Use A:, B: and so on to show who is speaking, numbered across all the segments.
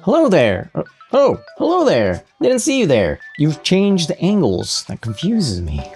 A: Hello there! Oh, hello there! Didn't see you there. You've changed the angles. That confuses me.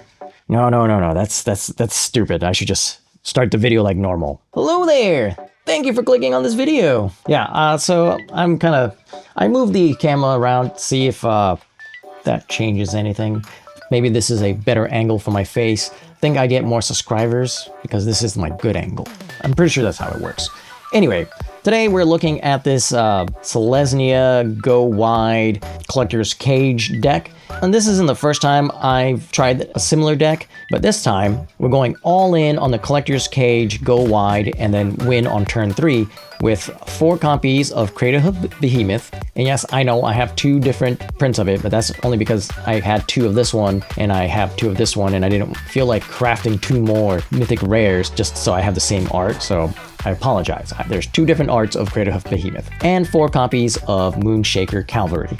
A: No. That's stupid. I should just start the video like normal. Hello there! Thank you for clicking on this video. Yeah, so I moved the camera around to see if that changes anything. Maybe this is a better angle for my face. I think I get more subscribers because this is my good angle. I'm pretty sure that's how it works. Anyway, today we're looking at this Selesnya Go Wide Collector's Cage deck. And this isn't the first time I've tried a similar deck, but this time we're going all in on the Collector's Cage Go Wide and then win on turn 3 with 4 copies of Craterhoof Behemoth. And yes, I know I have 2 different prints of it, but that's only because I had 2 of this one and I have 2 of this one, and I didn't feel like crafting 2 more mythic rares just so I have the same art, so I apologize. There's 2 different arts of Craterhoof Behemoth and 4 copies of Moonshaker Cavalry.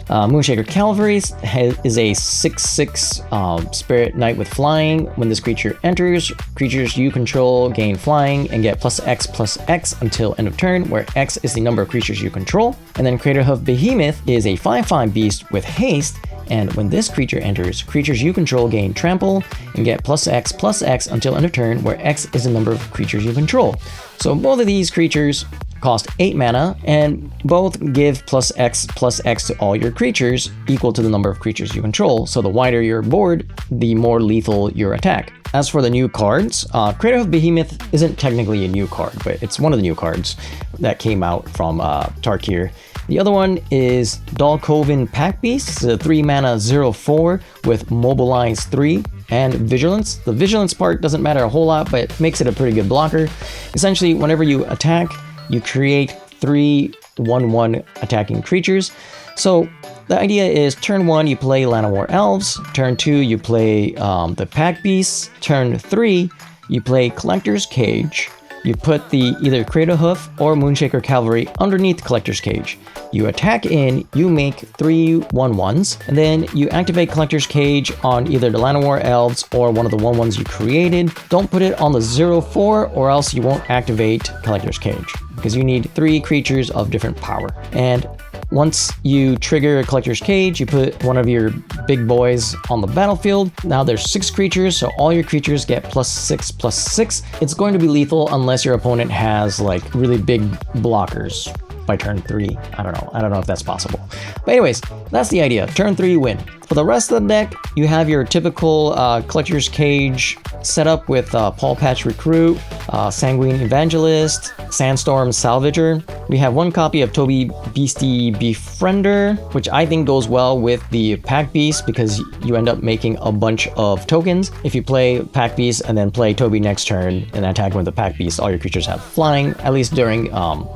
A: Moonshaker Cavalry is a 6/6 Spirit Knight with flying. When this creature enters, creatures you control gain flying and get +X/+X until end of turn, where X is the number of creatures you control. And then Craterhoof Behemoth is a 5/5 beast with haste, and when this creature enters, creatures you control gain trample and get +X/+X until end of turn, where X is the number of creatures you control. So both of these creatures cost 8 mana, and both give +X/+X to all your creatures, equal to the number of creatures you control. So the wider your board, the more lethal your attack. As for the new cards, Craterhoof Behemoth isn't technically a new card, but it's one of the new cards that came out from Tarkir. The other one is Dalkoven Pack Beast. It's a 3 mana 0/4 with Mobilize 3 and Vigilance. The Vigilance part doesn't matter a whole lot, but it makes it a pretty good blocker. Essentially, whenever you attack, you create 3 1/1 attacking creatures. So the idea is turn 1 you play Land of War Elves, turn 2 you play the Pack Beasts, turn 3 you play Collector's Cage. You put the either Craterhoof or Moonshaker Cavalry underneath Collector's Cage. You attack in, you make 3 1/1s, and then you activate Collector's Cage on either the Land of War Elves or one of the 1/1s you created. Don't put it on the 0/4 or else you won't activate Collector's Cage, because you need 3 creatures of different power. And once you trigger a Collector's Cage, you put one of your big boys on the battlefield. Now there's 6 creatures, so all your creatures get +6/+6. It's going to be lethal unless your opponent has like really big blockers by turn 3. I don't know if that's possible. But anyways, that's the idea. Turn 3 you win. For the rest of the deck, you have your typical Collector's Cage setup with Paul Patch Recruit, Sanguine Evangelist, Sandstorm Salvager. We have 1 copy of Toby Beastie Befriender, which I think goes well with the Pack Beast because you end up making a bunch of tokens. If you play Pack Beast and then play Toby next turn and attack with the Pack Beast, all your creatures have flying, at least during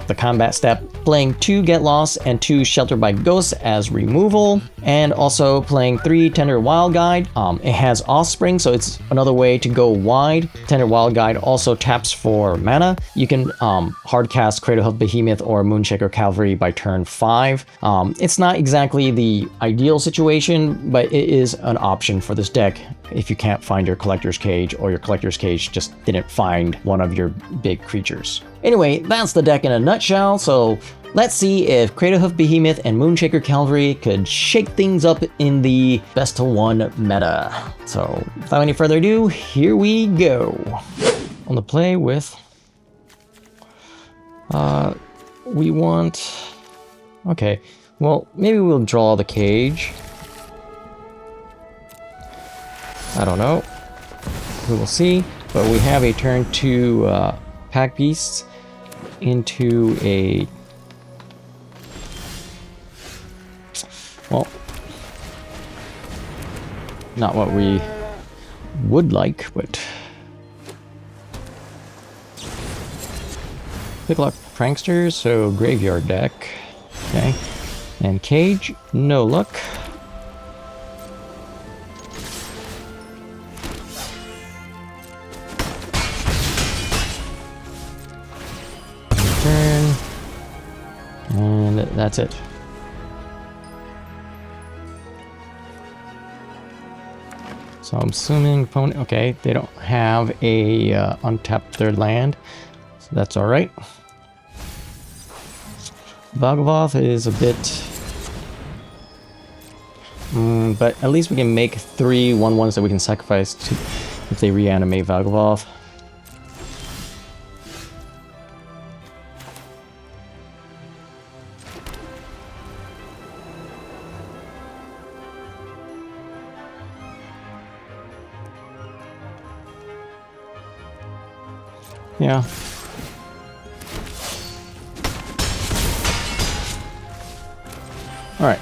A: the combat step. Playing 2 Get Lost and 2 Shelter by Ghosts as removal, and also playing 3 Tender Wild Guide. It has Offspring, so it's another way to go wide. Tender Wild Guide also taps for mana. You can hardcast Craterhoof Behemoth or Moonshaker Cavalry by turn 5. It's not exactly the ideal situation, but it is an option for this deck if you can't find your Collector's Cage, or your Collector's Cage just didn't find one of your big creatures. Anyway, that's the deck in a nutshell, so let's see if Craterhoof Behemoth and Moonshaker Cavalry could shake things up in the best of 1 meta. So without any further ado, here we go. On the play with... we want... Okay, well, maybe we'll draw the cage. I don't know. We will see. But we have a turn 2 Pack Beasts into a... Well, not what we would like, but... Picklock Pranksters, so Graveyard deck. Okay. And Cage, no luck. Turn. And that's it. So I'm assuming opponent, okay, they don't have a untapped 3rd land, so that's all right. Valgavoth is a bit... but at least we can make 3 1/1s that we can sacrifice to if they reanimate Valgavoth. Yeah. Alright.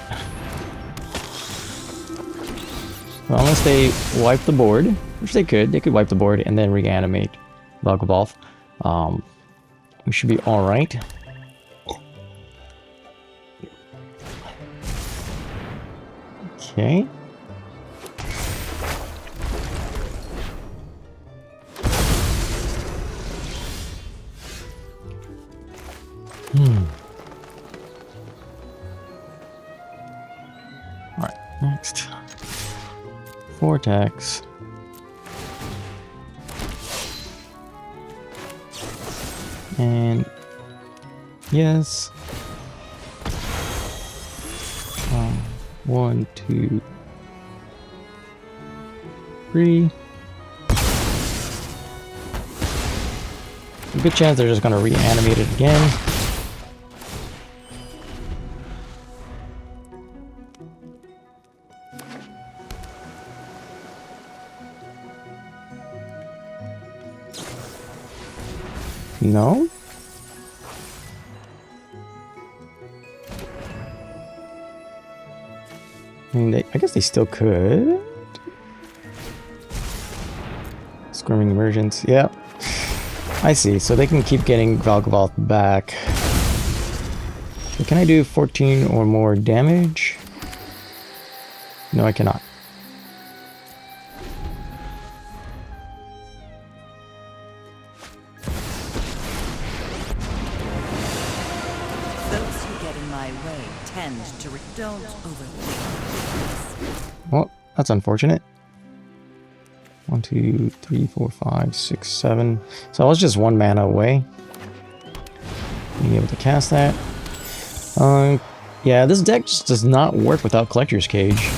A: Well, unless they wipe the board, which they could wipe the board and then reanimate Valgavoth. We should be alright. Okay. Alright, next. 4 attacks. And yes. 1, 2, 3. A good chance they're just gonna reanimate it again. No? I mean, I guess they still could. Squirming emergence, yeah. I see, so they can keep getting Valgavoth back. So can I do 14 or more damage? No, I cannot.
B: Those who get in my way tend to don't overthink.
A: Well, that's unfortunate. 1, 2, 3, 4, 5, 6, 7. So I was just 1 mana away. Being able to cast that. Yeah, this deck just does not work without Collector's Cage.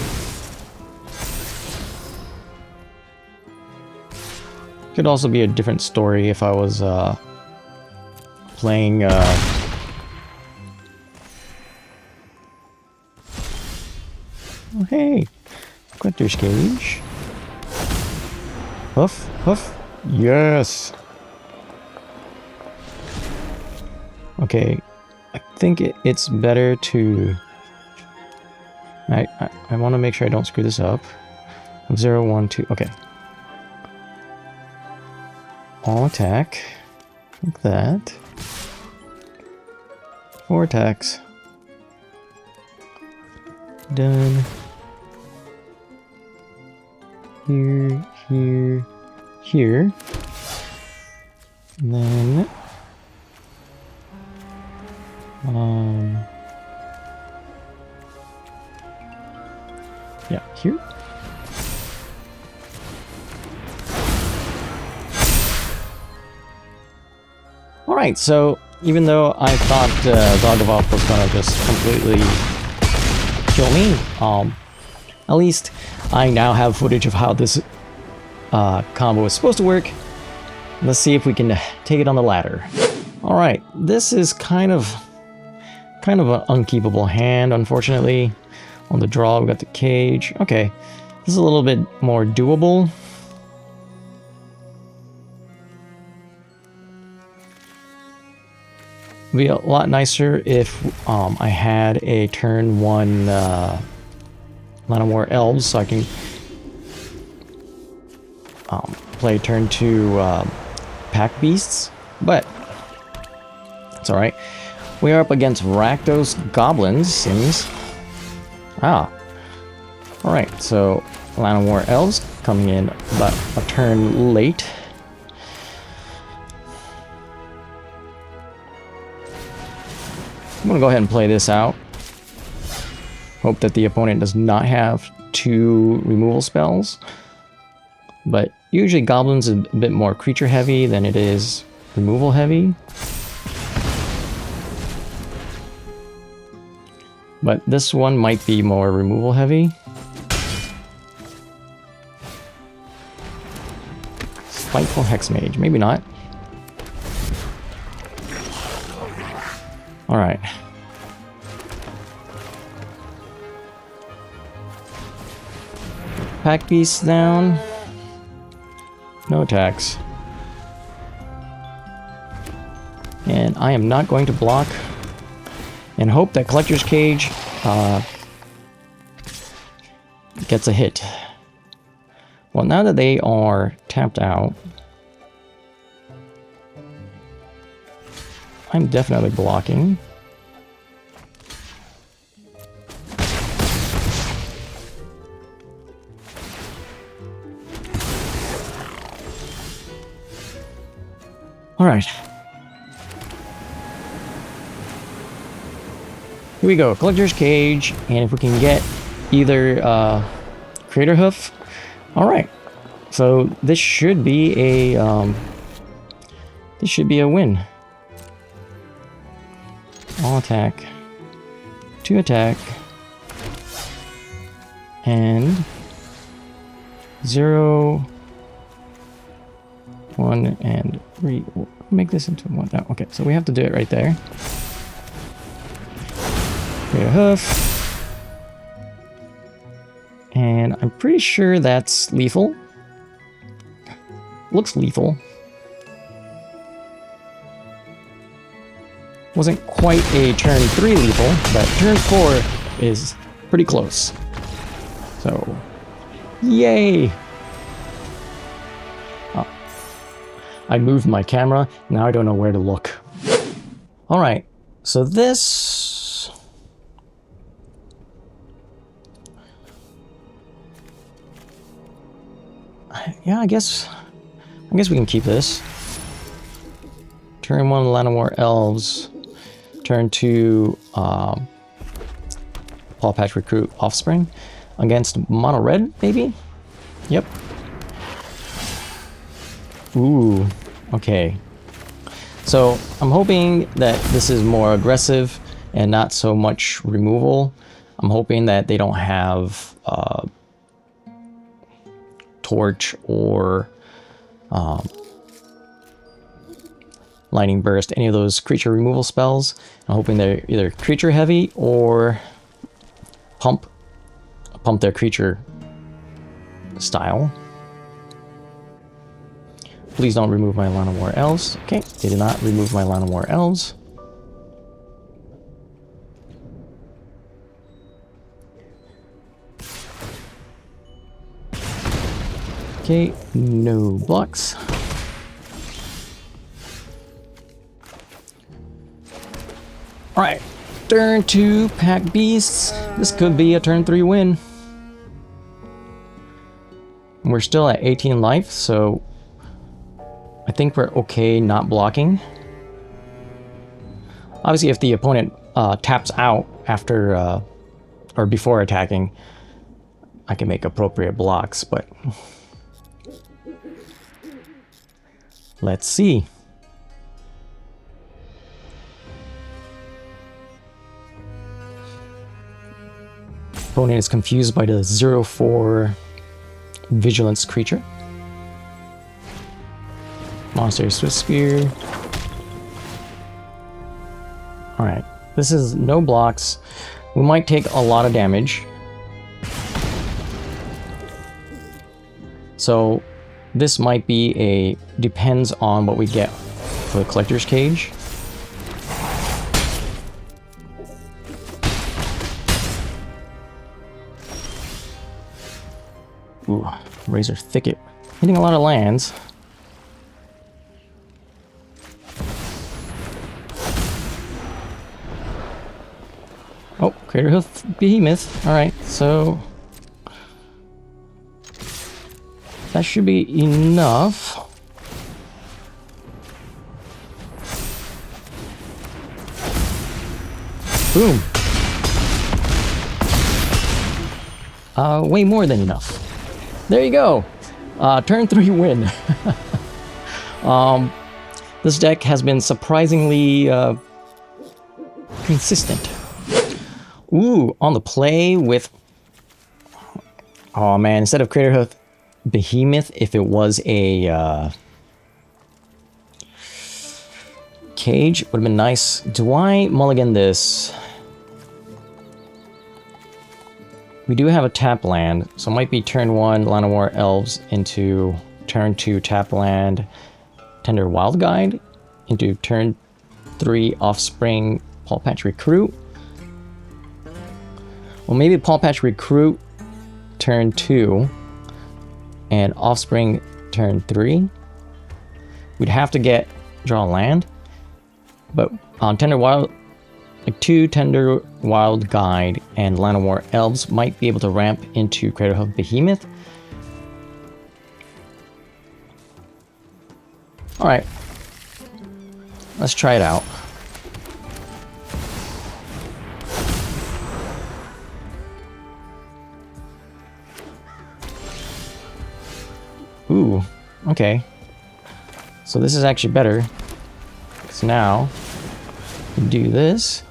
A: Could also be a different story if I was playing oh, hey, Collector's Cage. Hoof, hoof, yes. Okay, I think it's better to. I want to make sure I don't screw this up. 0, 1, 2. Okay. All attack, like that. 4 attacks. Done. Here, here, here. And then yeah, here. Alright, so even though I thought Valgavoth was gonna just completely kill me, at least I now have footage of how this combo is supposed to work. Let's see if we can take it on the ladder. Alright, this is kind of an unkeepable hand, unfortunately. On the draw, we got the cage. Okay, this is a little bit more doable. It'd be a lot nicer if I had a turn 1 Llanowar Elves, so I can play turn 2 Pack Beasts, but it's alright. We are up against Rakdos Goblins, seems. Alright, so Llanowar Elves coming in about a turn late. I'm gonna go ahead and play this out. Hope that the opponent does not have 2 removal spells. But usually Goblins is a bit more creature heavy than it is removal heavy. But this one might be more removal heavy. Spiteful Hexmage, maybe not. Alright. Pack Beast down. No attacks. And I am not going to block and hope that Collector's Cage gets a hit. Well, now that they are tapped out, I'm definitely blocking. All right. Here we go, Collector's Cage, and if we can get either Craterhoof. All right, so this should be a win. All attack, 2 attack, and 0, 1, and 3. Make this into 1. Oh, okay, so we have to do it right there. Hoof. And I'm pretty sure that's lethal. Looks lethal. Wasn't quite a turn 3 lethal, but turn 4 is pretty close. So, yay! Oh. I moved my camera, now I don't know where to look. Alright, so this... Yeah, I guess we can keep this. Turn 1, Llanowar Elves. Turn 2, Paw Patch Recruit Offspring. Against Mono Red, maybe? Yep. Ooh, okay. So, I'm hoping that this is more aggressive and not so much removal. I'm hoping that they don't have Torch or Lightning Burst, any of those creature removal spells. I'm hoping they're either creature heavy or pump their creature style. Please don't remove my Llanowar Elves. Okay, they did not remove my Llanowar Elves. Okay, no blocks. Alright, turn 2, Pack Beasts. This could be a turn 3 win. We're still at 18 life, so I think we're okay not blocking. Obviously, if the opponent taps out after or before attacking, I can make appropriate blocks, but let's see. Opponent is confused by the 0/4 Vigilance creature. Monster Swift Spear. Alright, this is no blocks. We might take a lot of damage. So this might be a depends on what we get for the Collector's Cage. Ooh, Razor Thicket. Hitting a lot of lands. Oh, Craterhoof Behemoth. Alright, so that should be enough. Boom. Way more than enough. There you go. Turn 3 win. This deck has been surprisingly consistent. Ooh, on the play with... Oh man, instead of Craterhoof Behemoth, if it was a cage, would have been nice. Do I mulligan this? We do have a tap land, so it might be turn 1 Line of War Elves into turn 2 tap land Tender Wild Guide into turn 3 Offspring Paul Patch Recruit. Well, maybe Paul Patch Recruit turn 2 and Offspring turn 3. We'd have to draw land, but on Tender Wild, like 2 Tender Wild Guide and Line of War Elves might be able to ramp into Craterhoof Behemoth. Alright. Let's try it out. Ooh, okay. So this is actually better. Because now, we do this.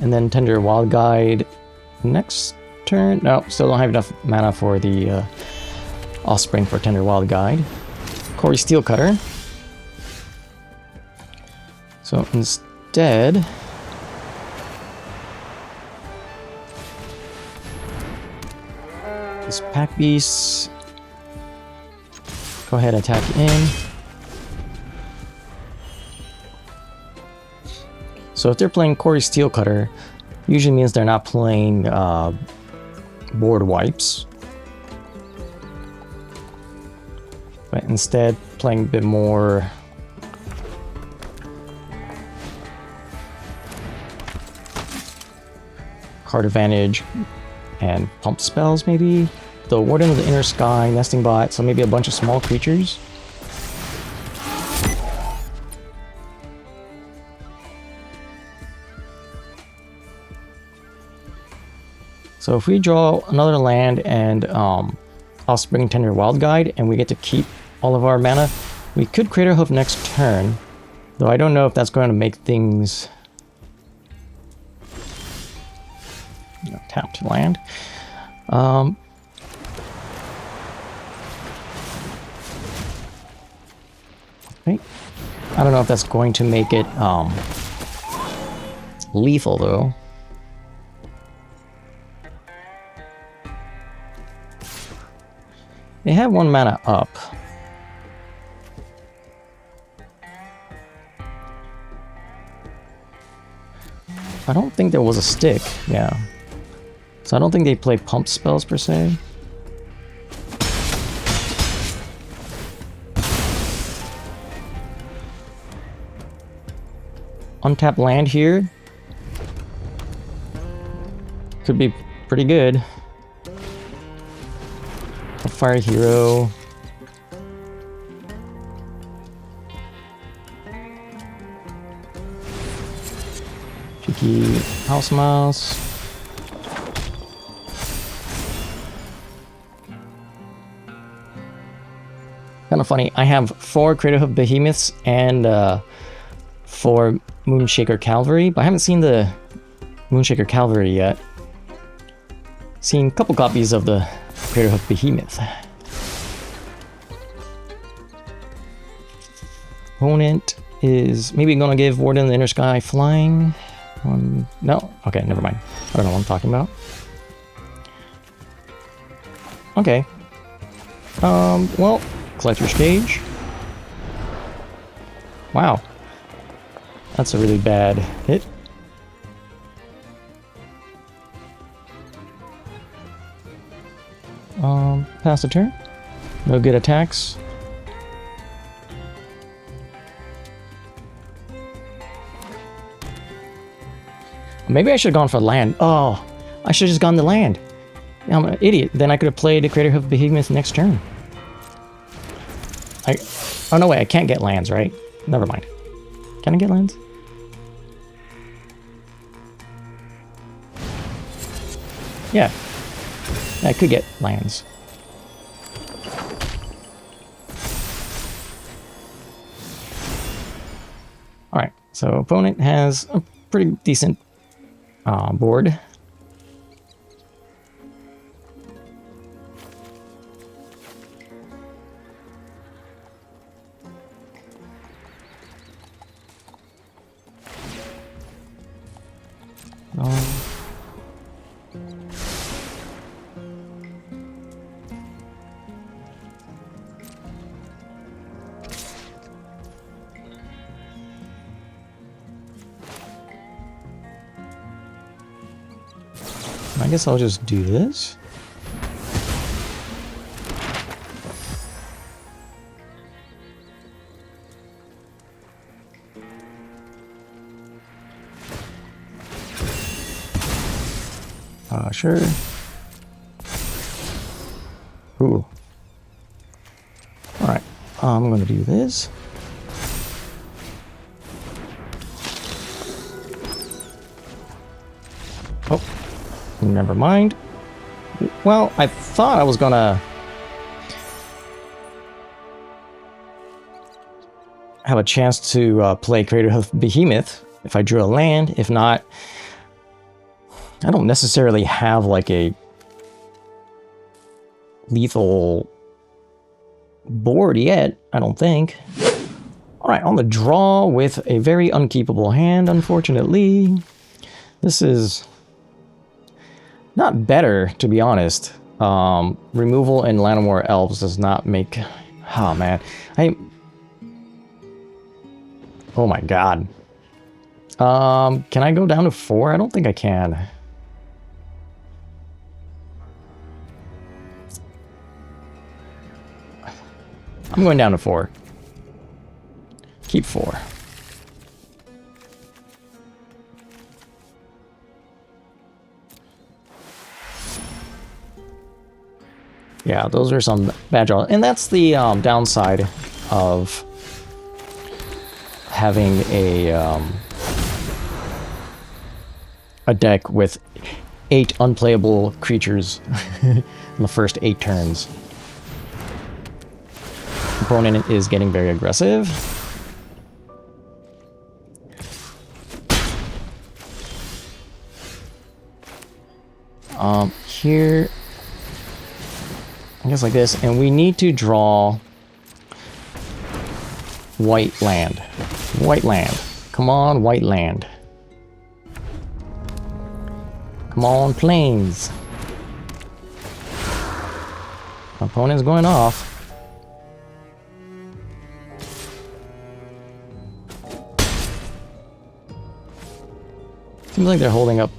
A: And then Tender Wild Guide next turn. No, still don't have enough mana for the Offspring for Tender Wild Guide. Corey Steelcutter. So instead... this Pack Beast. Go ahead, attack in. So if they're playing Corey Steelcutter, usually means they're not playing board wipes. But instead, playing a bit more card advantage and pump spells, maybe. The Warden of the Inner Sky, Nesting Bot, so maybe a bunch of small creatures. So if we draw another land and Offspring Tender Wild Guide, and we get to keep all of our mana, we could Craterhoof next turn, though I don't know if that's going to make things... No, tapped land. Okay. I don't know if that's going to make it lethal, though. They have 1 mana up. I don't think there was a stick, yeah. So I don't think they play pump spells per se. Untap land here. Could be pretty good. A Fire Hero. Cheeky House Mouse. Kind of funny. I have 4 Craterhoof Behemoths and 4 Moonshaker Cavalry, but I haven't seen the Moonshaker Cavalry yet. Seen a couple copies of the Craterhoof Behemoth. Opponent is maybe gonna give Warden of the Inner Sky flying. No? Okay, never mind. I don't know what I'm talking about. Okay. Well, Collector's Cage. Wow. That's a really bad hit. Pass the turn. No good attacks. Maybe I should have gone for land. Oh, I should have just gone to land. I'm an idiot. Then I could have played the Craterhoof Behemoth next turn. Oh no, wait, I can't get lands, right? Never mind. Can I get lands? Yeah. I could get lands. So opponent has a pretty decent board. I guess I'll just do this. Sure. Ooh. Alright, I'm gonna do this. Oh, never mind. Well, I thought I was gonna have a chance to play Craterhoof Behemoth if I drew a land. If not, I don't necessarily have like a lethal board yet, I don't think. Alright, on the draw with a very unkeepable hand, unfortunately. This is not better, to be honest. Removal in Lanowar Elves does not make... Oh, man. Oh my god. Can I go down to 4? I don't think I can. I'm going down to 4. Keep 4. Yeah, those are some bad draws. And that's the downside of having a deck with 8 unplayable creatures in the first 8 turns. Opponent is getting very aggressive. Here, I guess like this, and we need to draw white land. White land. Come on, white land. Come on, plains. Opponent's going off. Seems like they're holding up.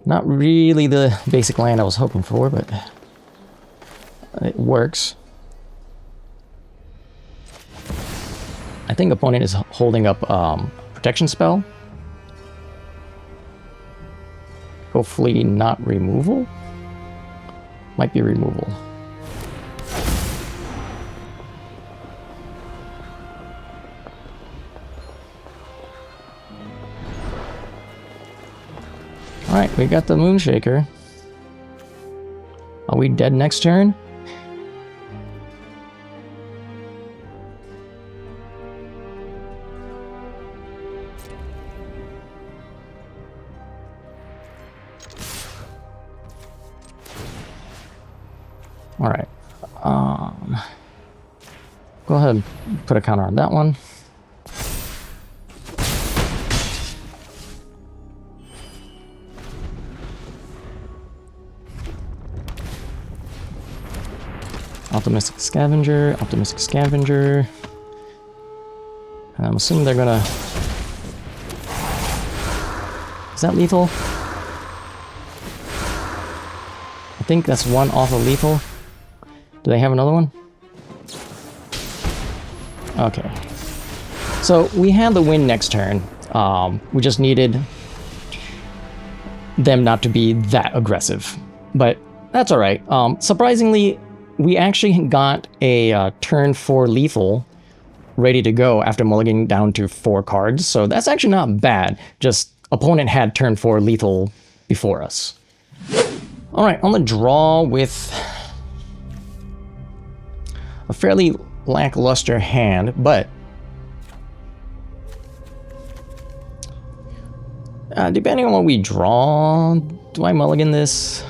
A: Not really the basic land I was hoping for, but it works. I think opponent is holding up protection spell. Hopefully not removal. Might be removal. Alright, we got the Moonshaker. Are we dead next turn? Alright. Go ahead and put a counter on that one. Optimistic Scavenger, Optimistic Scavenger. And I'm assuming they're gonna... Is that lethal? I think that's one off of lethal. Do they have another one? Okay. So we had the win next turn. We just needed them not to be that aggressive. But that's alright. Surprisingly, we actually got a turn 4 lethal ready to go after mulliganing down to 4 cards. So that's actually not bad. Just opponent had turn 4 lethal before us. Alright, on the draw with a fairly lackluster hand, but Depending on what we draw, do I mulligan this?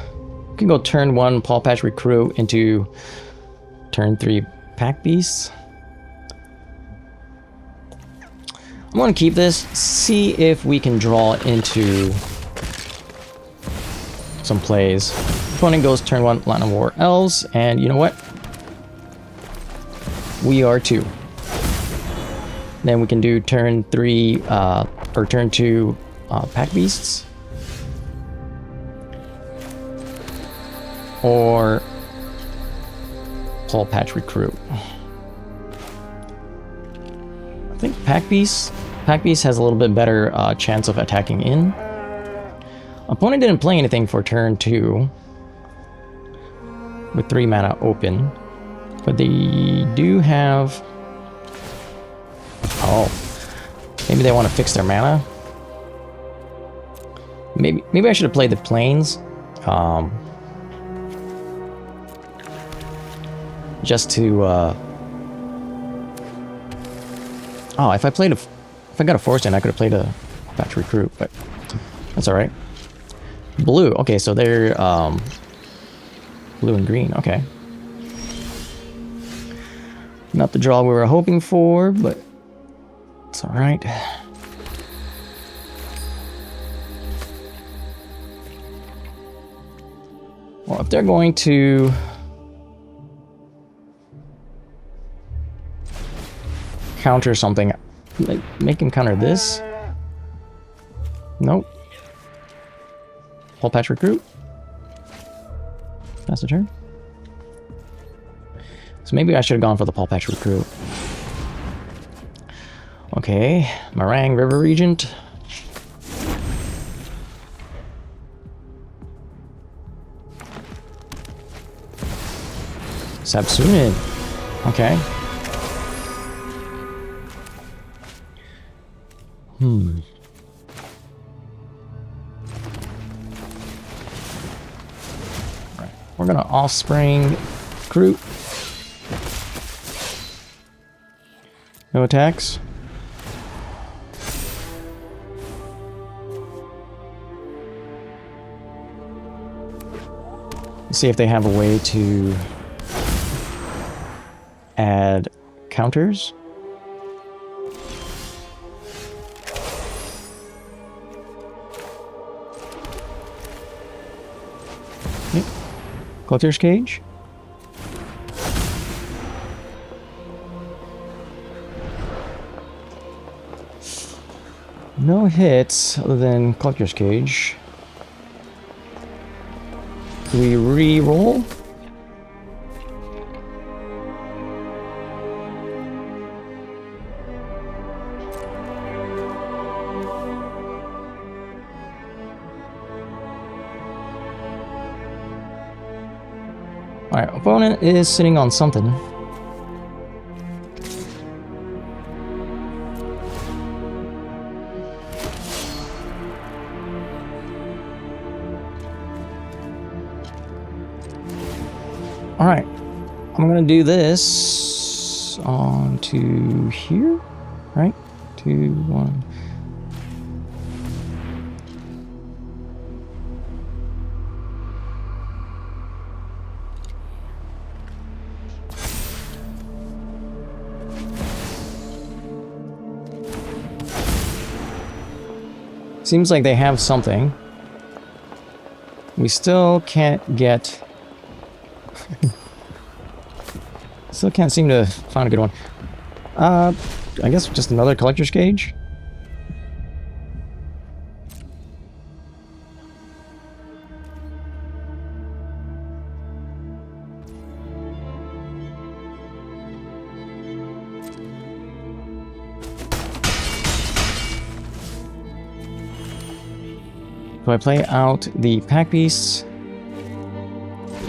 A: We can go turn 1 Paw Patch Recruit into turn 3 Pack Beasts. I'm going to keep this, see if we can draw into some plays. Opponent goes turn 1 Line of War Elves, and you know what? We are 2. Then we can do turn 3, or turn 2 Pack Beasts. Or Paw Patch Recruit. I think Pack Beast has a little bit better chance of attacking in. Opponent didn't play anything for turn 2 with 3 mana open, but they do have... Oh, maybe they want to fix their mana. Maybe I should have played the Plains. Just to oh, if I got a force in, I could have played a Patch Recruit, but that's all right. Blue. Okay, so they're blue and green. Okay, not the draw we were hoping for, but it's all right. Well, if they're going to counter something, make him counter this. Nope. Paw Patch Recruit. That's the turn. So maybe I should have gone for the Paw Patch Recruit. Okay, Meringue River Regent. Sabsumin. Okay. Right. We're gonna Offspring Recruit. No attacks. Let's see if they have a way to add counters. Yep. Collector's Cage. No hits other than Collector's Cage. Do we re-roll? Alright, opponent is sitting on something. Alright, I'm gonna do this on to here, right? 2, 1. Seems like they have something. We still can't get... Still can't seem to find a good one. I guess just another Collector's Cage? Do I play out the Pack Beasts?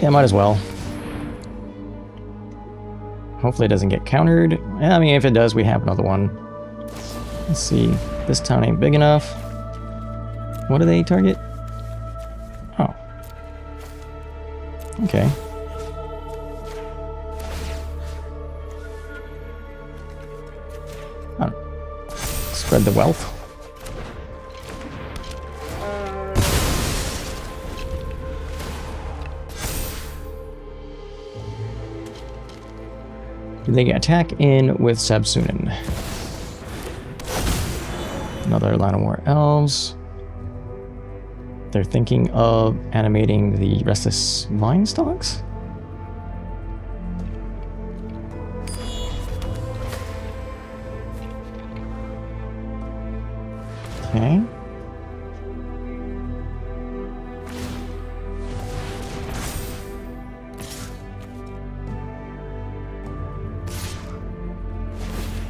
A: Yeah, might as well. Hopefully it doesn't get countered. I mean, if it does, we have another one. Let's see. This town ain't big enough. What do they target? Oh. Okay. Oh. Spread the wealth. Do they attack in with Sabsunin? Another line of war elves. They're thinking of animating the restless vine stalks. Okay.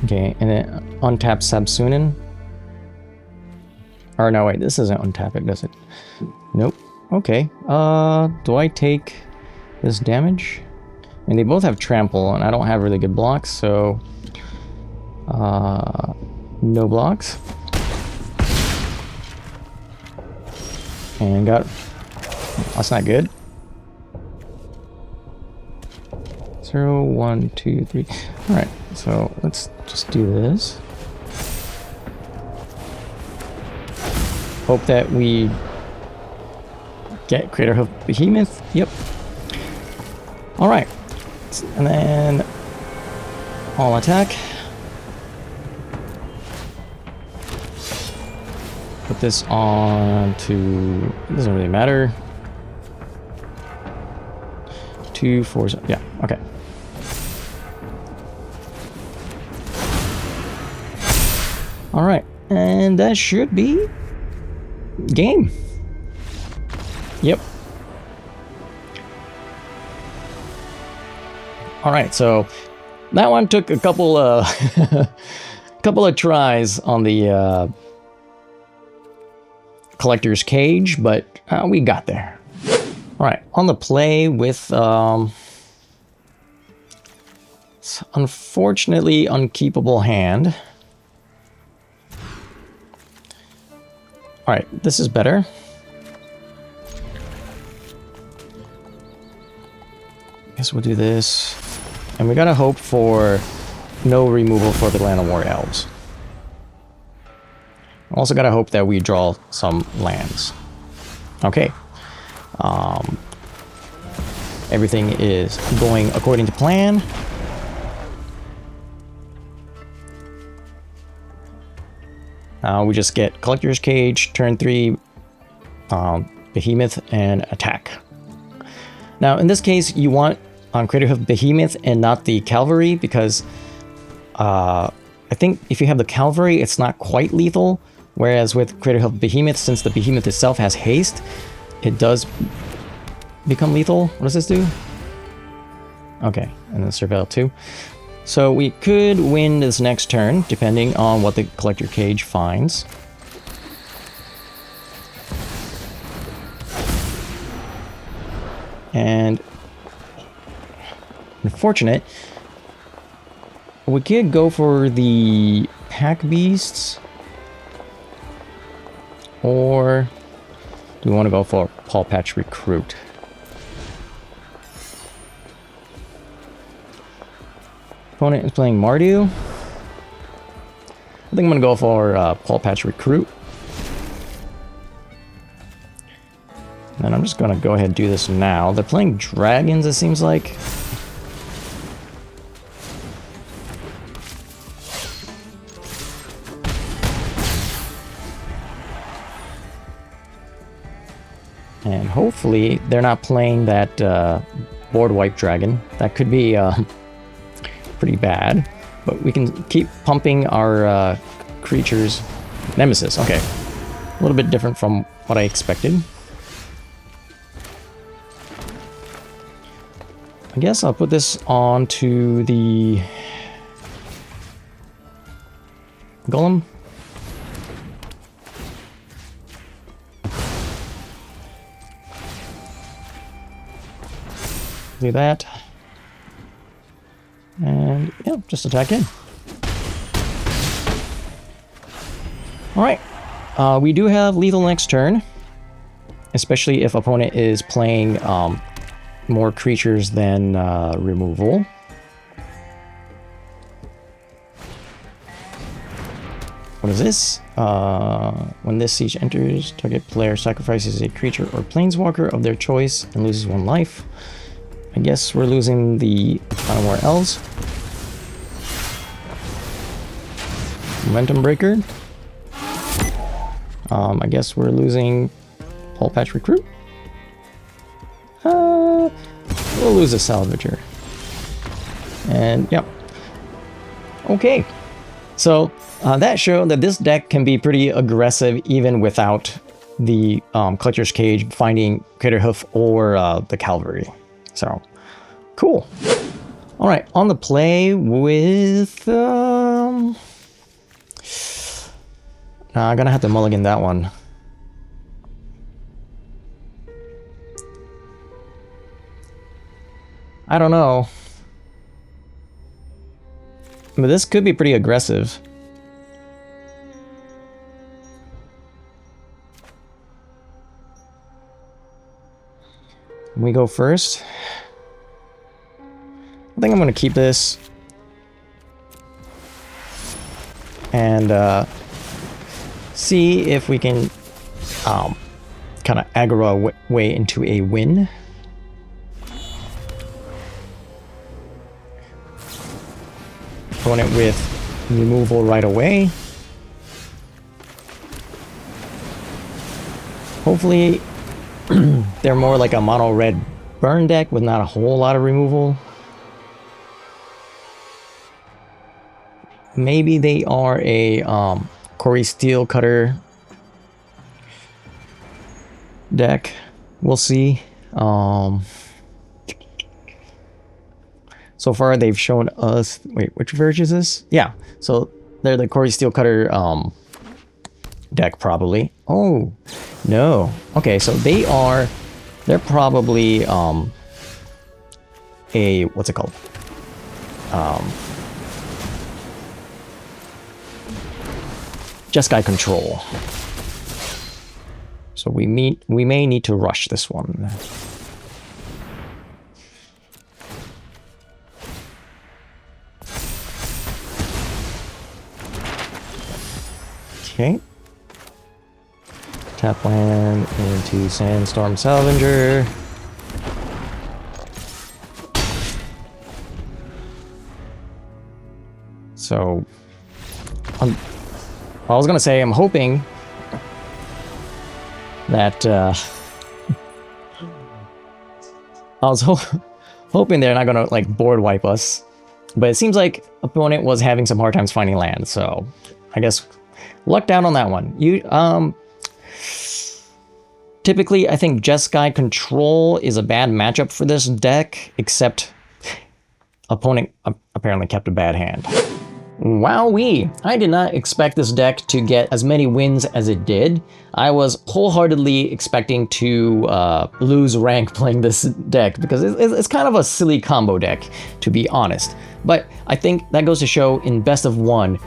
A: Okay, and then untap Sabsunin. Or no, wait, this doesn't untap it, does it? Nope. Okay. Do I take this damage? I mean, they both have trample, and I don't have really good blocks, so... no blocks. And got... That's not good. 0, 1, 2, 3. Alright, so let's just do this. Hope that we get Craterhoof Behemoth. Yep. Alright. And then all attack. Put this on to... It doesn't really matter. 2, 4... Yeah, okay. Alright. And that should be... game. Yep. All right, so that one took a couple couple of tries on the collector's cage, but we got there. All right, on the play with unfortunately unkeepable hand. All right, this is better. Guess we'll do this. And we gotta hope for no removal for the Land of War Elves. Also gotta hope that we draw some lands. Okay. Everything is going according to plan. We just get Collector's Cage, turn 3, Behemoth, and attack. Now, in this case, you want Craterhoof Behemoth and not the Cavalry, because I think if you have the Cavalry, it's not quite lethal, whereas with Craterhoof Behemoth, since the Behemoth itself has haste, it does become lethal. What does this do? Okay, and then Surveil 2. So we could win this next turn, depending on what the Collector Cage finds. And unfortunate, we could go for the Pack Beasts, or do we want to go for Paw Patch Recruit? Opponent is playing Mardu. I think I'm going to go for Paw Patch Recruit. And I'm just going to go ahead and do this now. They're playing dragons, it seems like. And hopefully they're not playing that board wipe dragon. That could be pretty bad. But we can keep pumping our creatures. Nemesis, okay. A little bit different from what I expected. I guess I'll put this on to the Golem. Do that. And, yeah, just attack in. Alright. We do have lethal next turn. Especially if opponent is playing more creatures than removal. What is this? When this siege enters, target player sacrifices a creature or planeswalker of their choice and loses 1 life. I guess we're losing the Land of War Elves. Momentum Breaker. I guess we're losing Hull Patch Recruit. We'll lose a Salvager. And yep. Okay. So that showed that this deck can be pretty aggressive even without the Collector's Cage finding Craterhoof or the Cavalry. So cool. All right, on the play with I'm gonna have to mulligan that one. I don't know. But this could be pretty aggressive. We go first. I think I'm going to keep this. And see if we can kind of aggro our way into a win. Opponent with removal right away. Hopefully they're more like a mono red burn deck with not a whole lot of removal. Maybe they are a Corey Steel Cutter deck. We'll see. So far they've shown us, wait, which version is this? Yeah, so they're the Corey Steel Cutter deck probably. Oh, no. Okay, so they're probably a, what's it called? Jeskai Control. So we may need to rush this one. Okay. Tap land into Sandstorm Salvenger. So, I was gonna say I'm hoping that I was hoping they're not gonna like board wipe us, but it seems like opponent was having some hard times finding land. So, I guess luck down on that one. Typically, I think Jeskai Control is a bad matchup for this deck, except opponent apparently kept a bad hand. Wowee! I did not expect this deck to get as many wins as it did. I was wholeheartedly expecting to lose rank playing this deck because it's kind of a silly combo deck, to be honest. But I think that goes to show in best of one,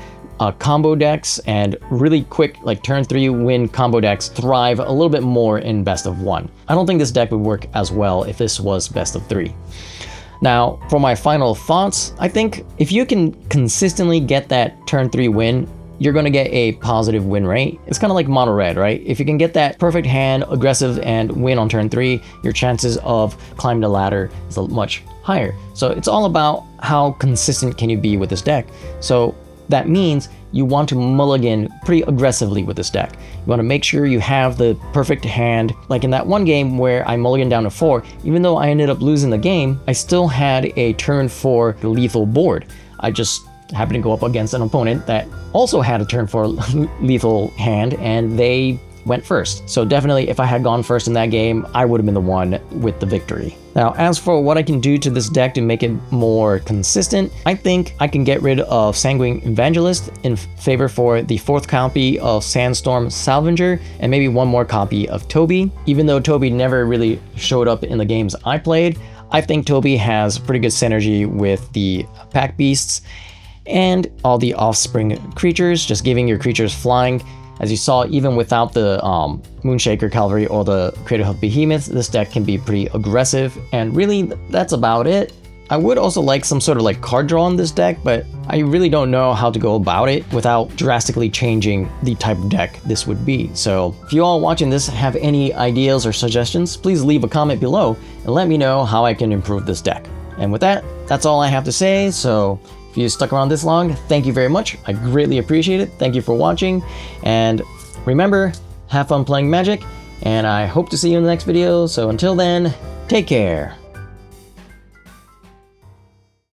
A: combo decks and really quick, like turn 3 win combo decks thrive a little bit more in best of 1. I don't think this deck would work as well if this was best of 3. Now, for my final thoughts, I think if you can consistently get that turn 3 win, you're going to get a positive win rate. It's kind of like mono red, right? If you can get that perfect hand, aggressive, and win on turn 3, your chances of climbing the ladder is much higher. So it's all about how consistent can you be with this deck. So that means you want to mulligan pretty aggressively with this deck. You want to make sure you have the perfect hand. Like in that one game where I mulliganed down to 4, even though I ended up losing the game, I still had a turn 4 lethal board. I just happened to go up against an opponent that also had a turn 4 lethal hand, and they went first. So definitely if I had gone first in that game, I would have been the one with the victory. Now, as for what I can do to this deck to make it more consistent, I think I can get rid of Sanguine Evangelist in favor for the 4th copy of Sandstorm Salvenger and maybe one more copy of Toby. Even though Toby never really showed up in the games I played, I think Toby has pretty good synergy with the Pack Beasts and all the offspring creatures, just giving your creatures flying. As you saw, even without the Moonshaker Cavalry or the Craterhoof Behemoth, this deck can be pretty aggressive, and really, that's about it. I would also like some sort of like card draw in this deck, but I really don't know how to go about it without drastically changing the type of deck this would be. So if you all watching this have any ideas or suggestions, please leave a comment below and let me know how I can improve this deck. And with that, that's all I have to say, so if If you stuck around this long, thank you very much. I greatly appreciate it. Thank you for watching. And remember, have fun playing Magic. And I hope to see you in the next video. So until then, take care.